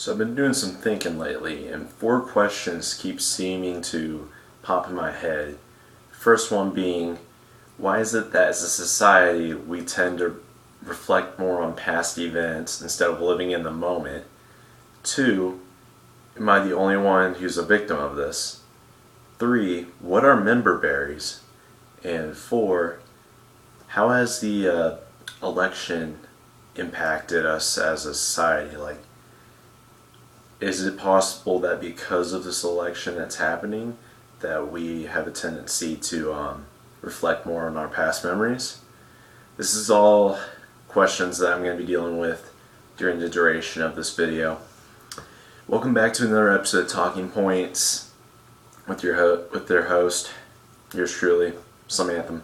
So I've been doing some thinking lately, and four questions keep seeming to pop in my head. First one being, why is it that as a society we tend to reflect more on past events instead of living in the moment? Two, am I the only one who's a victim of this? Three, what are member berries? And four, how has the election impacted us as a society? Is it possible that because of this election that's happening, that we have a tendency to reflect more on our past memories? This is all questions that I'm going to be dealing with during the duration of this video. Welcome back to another episode of Talking Points with their host, yours truly, Slim Anthem.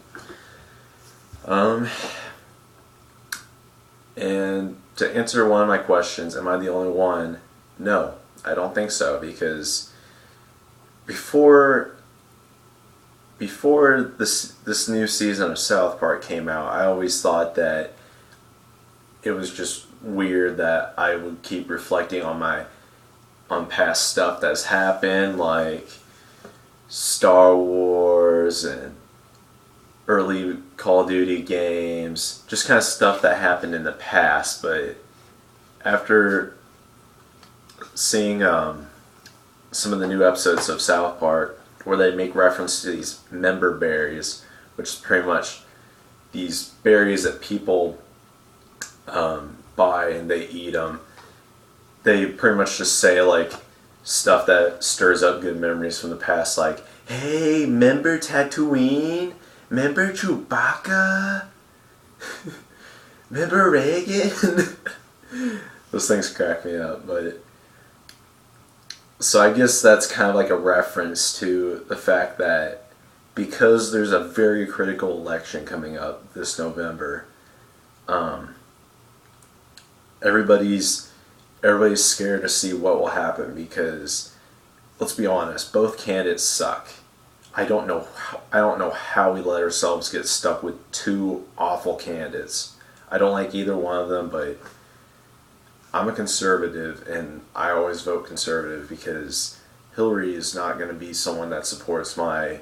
And to answer one of my questions, am I the only one? No, I don't think so, because before this new season of South Park came out, I always thought that it was just weird that I would keep reflecting on past stuff that's happened, like Star Wars and early Call of Duty games, just kind of stuff that happened in the past. But after seeing some of the new episodes of South Park where they make reference to these member berries, which is pretty much these berries that people buy and they eat them, they pretty much just say like stuff that stirs up good memories from the past, like, hey, remember Tatooine? Remember Chewbacca? Remember Reagan? Those things crack me up. But so I guess that's kind of like a reference to the fact that because there's a very critical election coming up this November, everybody's scared to see what will happen, because let's be honest, both candidates suck. I don't know how we let ourselves get stuck with two awful candidates. I don't like either one of them, but I'm a conservative, and I always vote conservative because Hillary is not going to be someone that supports my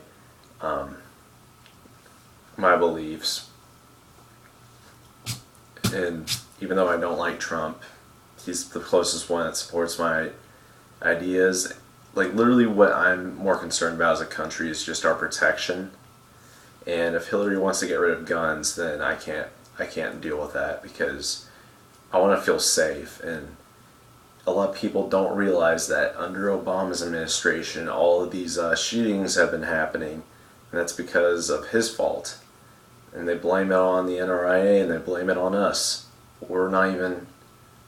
beliefs. And even though I don't like Trump, he's the closest one that supports my ideas. Like, literally what I'm more concerned about as a country is just our protection. And if Hillary wants to get rid of guns, then I can't deal with that, because I want to feel safe. And a lot of people don't realize that under Obama's administration, all of these shootings have been happening, and that's because of his fault. And they blame it on the NRA, and they blame it on us. We're not even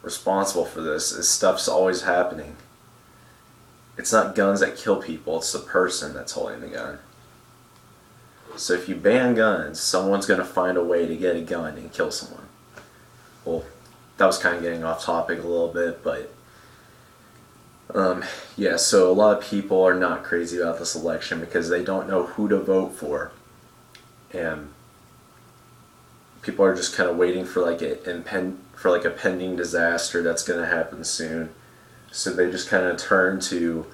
responsible for this. This stuff's always happening. It's not guns that kill people, it's the person that's holding the gun. So if you ban guns, someone's going to find a way to get a gun and kill someone. Well, that was kind of getting off topic a little bit, but yeah, so a lot of people are not crazy about this election because they don't know who to vote for. And people are just kind of waiting for like a pending disaster that's going to happen soon. So they just kind of turn to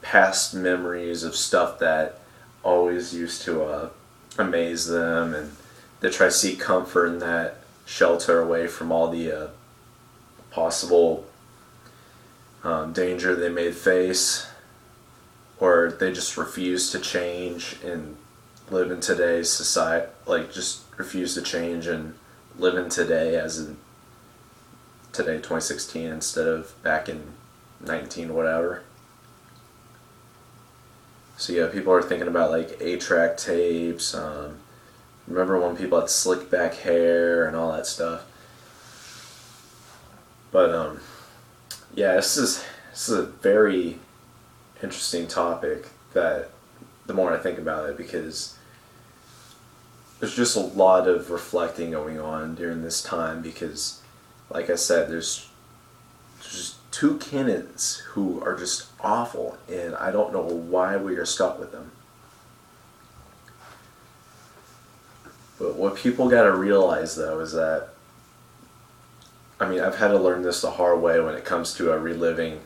past memories of stuff that always used to amaze them, and they try to seek comfort in that, shelter away from all the possible danger they may face, or they just refuse to change and live in today's society, like just refuse to change and live in today, as in today 2016 instead of back in 19 whatever. So yeah, people are thinking about like 8-track tapes. Remember when people had slick back hair and all that stuff. But yeah, this is a very interesting topic, that the more I think about it, because there's just a lot of reflecting going on during this time, because like I said, there's just two candidates who are just awful, and I don't know why we are stuck with them. But what people gotta realize, though, is that I mean, I've had to learn this the hard way when it comes to reliving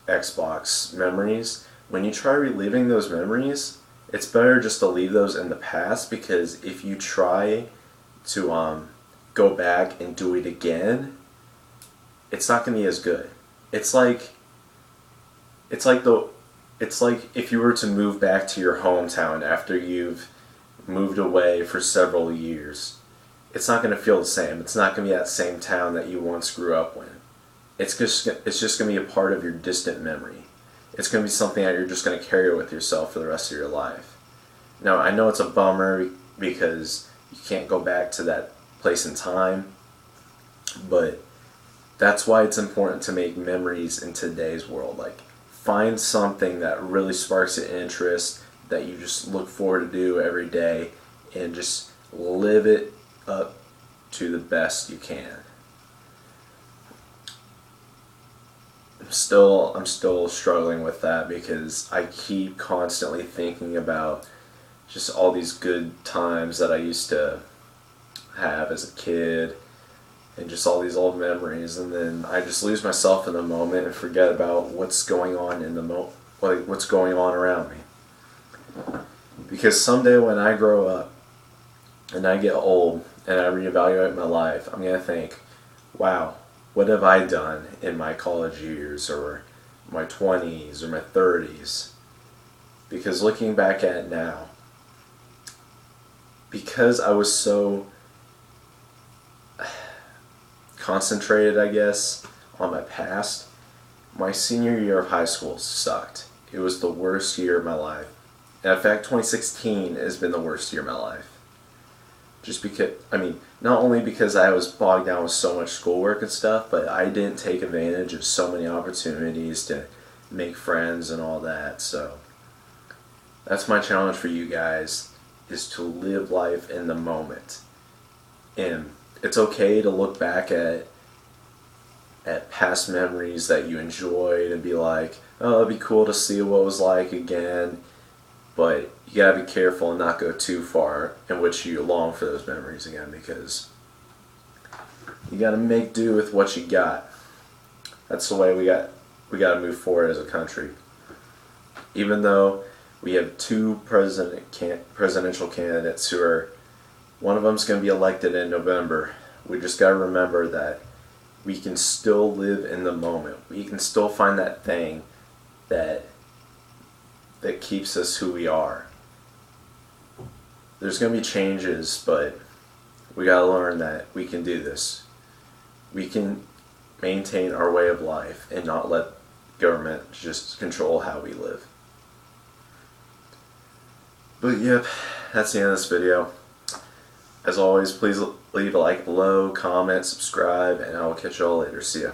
Xbox memories. When you try reliving those memories, it's better just to leave those in the past, because if you try to go back and do it again, it's not going to be as good. It's like it's like the it's like if you were to move back to your hometown after you've moved away for several years. It's not going to feel the same. It's not going to be that same town that you once grew up in. It's just going to be a part of your distant memory. It's going to be something that you're just going to carry with yourself for the rest of your life. Now, I know it's a bummer because you can't go back to that place in time, but that's why it's important to make memories in today's world. Like, find something that really sparks an interest that you just look forward to do every day, and just live it up to the best you can. I'm still struggling with that, because I keep constantly thinking about just all these good times that I used to have as a kid, and just all these old memories, and then I just lose myself in the moment and forget about what's going on in the what's going on around me. Because someday when I grow up and I get old and I reevaluate my life, I'm going to think, wow, what have I done in my college years, or my 20s, or my 30s? Because looking back at it now, because I was so concentrated, I guess, on my past, my senior year of high school sucked. It was the worst year of my life. And in fact, 2016 has been the worst year of my life. Just because, I mean, not only because I was bogged down with so much schoolwork and stuff, but I didn't take advantage of so many opportunities to make friends and all that. So that's my challenge for you guys, is to live life in the moment. And it's okay to look back at past memories that you enjoyed and be like, oh, it'd be cool to see what it was like again. But you gotta be careful and not go too far in which you long for those memories again, because you gotta make do with what you got. That's the way we gotta move forward as a country. Even though we have two presidential candidates who are, one of them's going to be elected in November, we just got to remember that we can still live in the moment. We can still find that thing that keeps us who we are. There's going to be changes, but we got to learn that we can do this. We can maintain our way of life and not let government just control how we live. But yep, that's the end of this video. As always, please leave a like below, comment, subscribe, and I will catch y'all later. See ya.